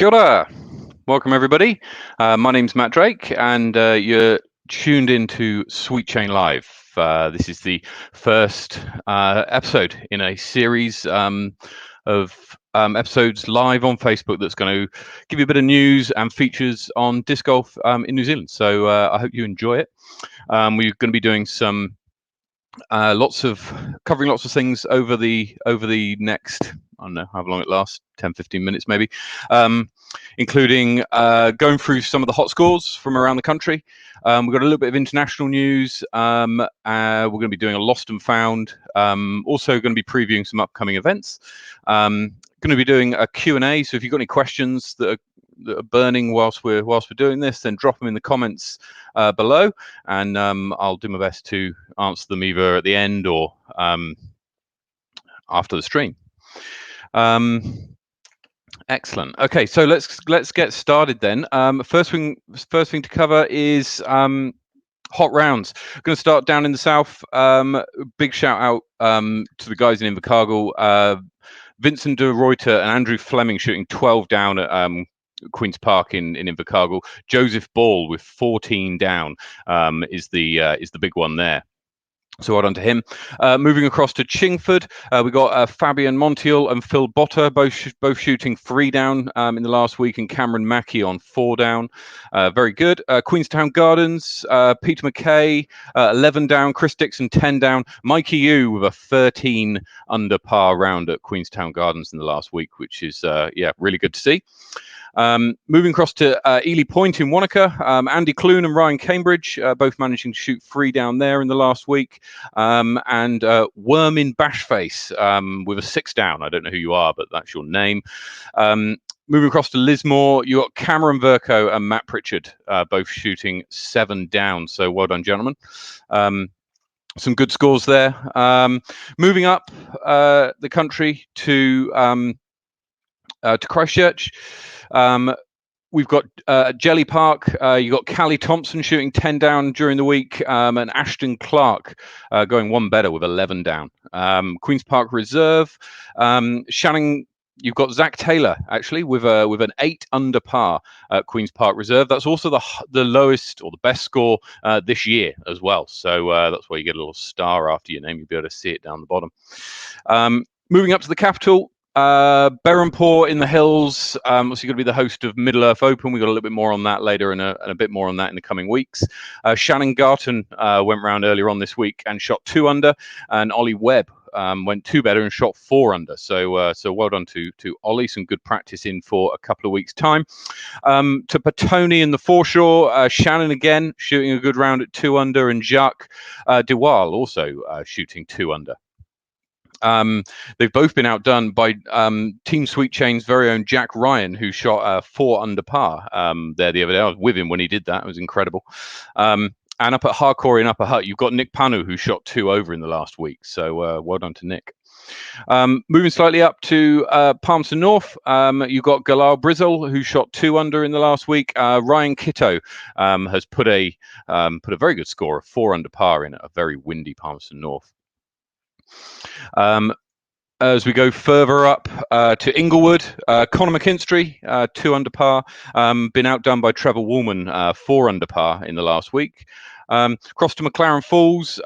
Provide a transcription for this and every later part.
Kia ora. Welcome everybody. My name's Matt Drake, and you're tuned into Sweet Chain Live. This is the first episode in a series of episodes live on Facebook that's going to give you a bit of news and features on disc golf in New Zealand. So I hope you enjoy it. We're going to be doing some covering lots of things over the next, I don't know how long it lasts, 10-15 minutes maybe, including going through some of the hot scores from around the country. We've got a little bit of international news. We're going to be doing a lost and found. Also going to be previewing some upcoming events. Going to be doing a Q&A, so if you've got any questions that are burning whilst we're doing this, then drop them in the comments below, and I'll do my best to answer them either at the end or after the stream. Excellent. Okay, so let's get started then. First thing to cover is hot rounds. I'm going to start down in the south. Big shout out to the guys in Invercargill. Vincent de Ruyter and Andrew Fleming shooting 12 down at Queen's Park in Invercargill. Joseph Ball with 14 down is the big one there. So well done to him. Moving across to Chingford, we got Fabian Montiel and Phil Botter both shooting 3 down in the last week, and Cameron Mackey on 4 down. Very good. Queenstown Gardens, Peter McKay 11 down, Chris Dixon 10 down, Mikey Yu with a 13 under par round at Queenstown Gardens in the last week, which is really good to see. Moving across to Ely Point in Wanaka, Andy Clune and Ryan Cambridge both managing to shoot 3 down there in the last week, and Worm in Bashface with a 6 down. I don't know who you are, but that's your name. Moving across to Lismore, you got Cameron Verco and Matt Pritchard both shooting 7 down. So well done, gentlemen. Some good scores there. Moving up the country to Christchurch. We've got Jelly Park. You got Callie Thompson shooting 10 down during the week, and Ashton Clark going one better with 11 down. Queen's Park Reserve. Shannon, you've got Zach Taylor actually with an 8 under par at Queen's Park Reserve. That's also the lowest or the best score this year as well. So that's why you get a little star after your name. You'll be able to see it down the bottom. Moving up to the capital. Berhampore in the hills, so you're going to be the host of Middle Earth Open. We got a little bit more on that later, and a bit more on that in the coming weeks. Shannon Garton went round earlier on this week and shot 2 under, and Ollie Webb went 2 better and shot 4 under. So well done to Ollie. Some good practice in for a couple of weeks' time. To Petone in the foreshore, Shannon again shooting a good round at 2 under, and Jacques Dewal also shooting 2 under. They've both been outdone by Team Sweet Chain's very own Jack Ryan, who shot 4 under par there the other day. I was with him when he did that. It was incredible. And up at Harcourt in Upper Hutt, you've got Nick Panu, who shot 2 over in the last week. So well done to Nick. Moving slightly up to Palmerston North, you've got Galal Brizzle, who shot 2 under in the last week. Ryan Kitto has put a very good score of 4 under par in a very windy Palmerston North. As we go further up to Inglewood, Connor McKinstry, 2 under par, been outdone by Trevor Woolman, 4 under par in the last week. Across to McLaren Falls,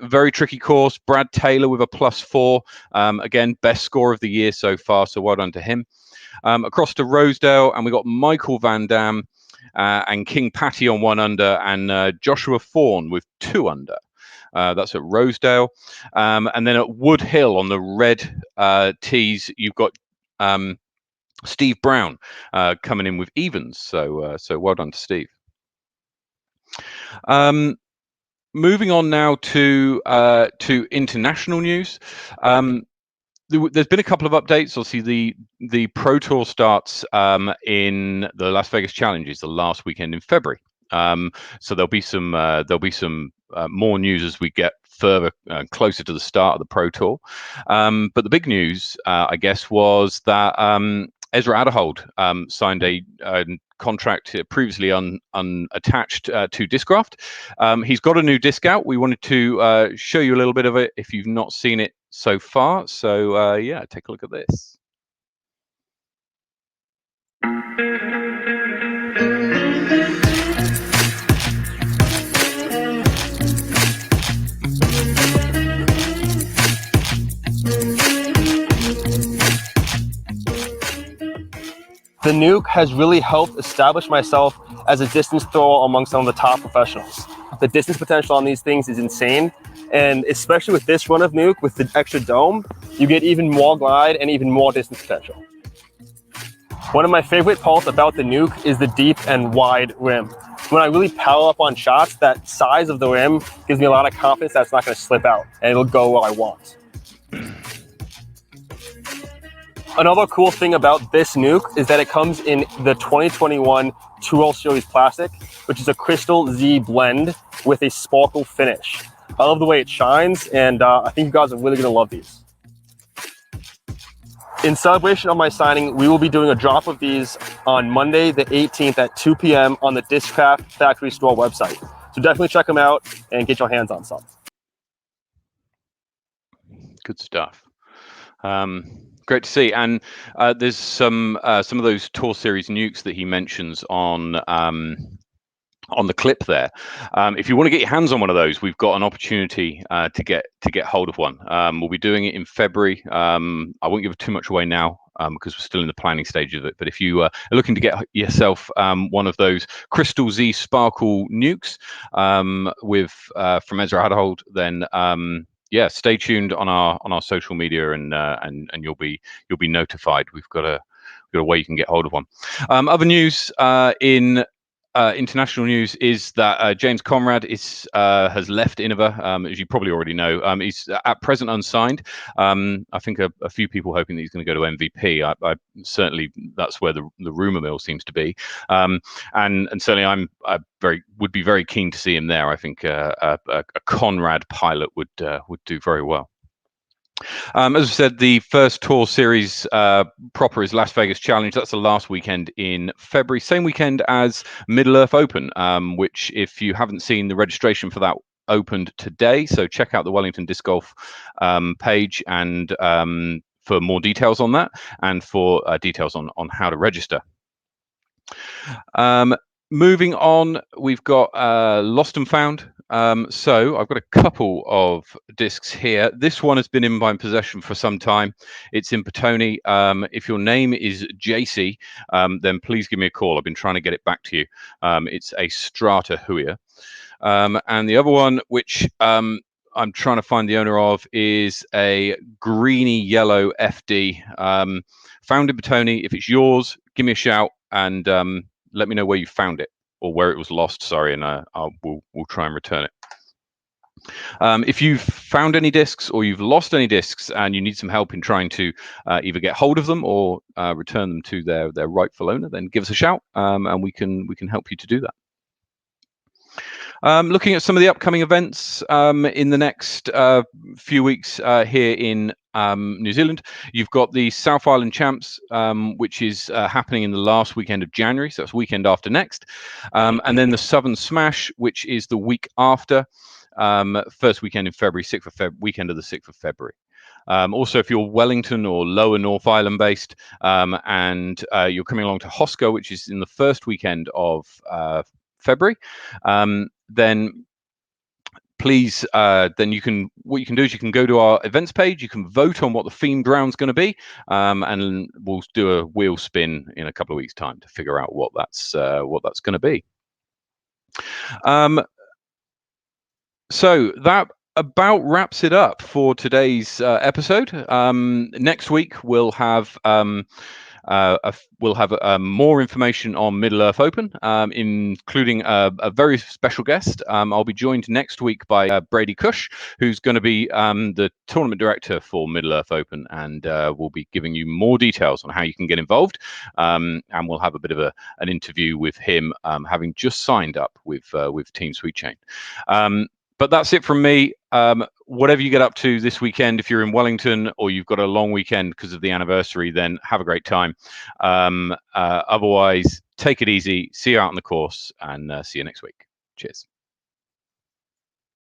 very tricky course. Brad Taylor with a +4. Again, best score of the year so far, so well done to him. Across to Rosedale, and we got Michael Van Dam and King Patty on 1 under, and Joshua Fawn with 2 under. That's at Rosedale. And then at Wood Hill on the red tees, you've got Steve Brown coming in with evens. So well done to Steve. Moving on now to international news. There's been a couple of updates. Obviously, the Pro Tour starts in the Las Vegas Challenges the last weekend in February. So there'll be some more news as we get further closer to the start of the Pro Tour. But the big news, I guess, was that Ezra Adderhold signed a contract previously unattached to Discraft. He's got a new disc out. We wanted to show you a little bit of it if you've not seen it so far. So yeah, take a look at this. The Nuke has really helped establish myself as a distance thrower among some of the top professionals. The distance potential on these things is insane, and especially with this run of Nuke, with the extra dome, you get even more glide and even more distance potential. One of my favorite parts about the Nuke is the deep and wide rim. When I really power up on shots, that size of the rim gives me a lot of confidence that it's not going to slip out, and it'll go where I want. Another cool thing about this Nuke is that it comes in the 2021 2-roll series plastic, which is a Crystal Z blend with a sparkle finish. I love the way it shines, and I think you guys are really going to love these. In celebration of my signing, we will be doing a drop of these on Monday the 18th at 2 p.m. on the Discraft Factory Store website. So definitely check them out and get your hands on some. Good stuff. Great to see. And there's some of those Tour Series Nukes that he mentions on the clip there. If you want to get your hands on one of those, we've got an opportunity to get hold of one. We'll be doing it in February. I won't give too much away now because we're still in the planning stage of it. But if you are looking to get yourself one of those Crystal Z Sparkle Nukes from Ezra Hadhold, then yeah, stay tuned on our social media and you'll be notified. We've got a way you can get hold of one. Other news in international news is that James Conrad has left Innova, as you probably already know. He's at present unsigned. I think a few people hoping that he's going to go to MVP. I certainly that's where the rumor mill seems to be, and certainly I would be very keen to see him there. I think a Conrad pilot would do very well. As I said, the first Tour Series proper is Las Vegas Challenge. That's the last weekend in February, same weekend as Middle Earth Open, which if you haven't seen, the registration for that opened today. So check out the Wellington Disc Golf page and for more details on that and for details on how to register. Moving on, we've got Lost and Found. So I've got a couple of discs here. This one has been in my possession for some time. It's in Petone. If your name is JC, then please give me a call. I've been trying to get it back to you. It's a Strata Huia. And the other one, which I'm trying to find the owner of, is a greeny yellow FD. Found in Petone. If it's yours, give me a shout and let me know where you found it or where it was lost. Sorry, and we'll try and return it. If you've found any discs or you've lost any discs and you need some help in trying to either get hold of them or return them to their rightful owner, then give us a shout and we can help you to do that. Looking at some of the upcoming events in the next few weeks here in New Zealand, you've got the South Island Champs, which is happening in the last weekend of January, so that's weekend after next, and then the Southern Smash, which is the week after, first weekend in February, weekend of the 6th of February. Also, if you're Wellington or Lower North Island based and you're coming along to Hosco, which is in the first weekend of February, then please, then what you can do is you can go to our events page, you can vote on what the themed round's going to be, and we'll do a wheel spin in a couple of weeks' time to figure out what that's going to be. So that about wraps it up for today's episode. Next week we'll have more information on Middle Earth Open, including a very special guest. I'll be joined next week by Brady Cush, who's going to be the tournament director for Middle Earth Open, and we'll be giving you more details on how you can get involved. And we'll have a bit of an interview with him, having just signed up with Team Sweet Chain. But that's it from me. Whatever you get up to this weekend, if you're in Wellington or you've got a long weekend because of the anniversary, then have a great time. Otherwise, take it easy. See you out on the course and see you next week. Cheers.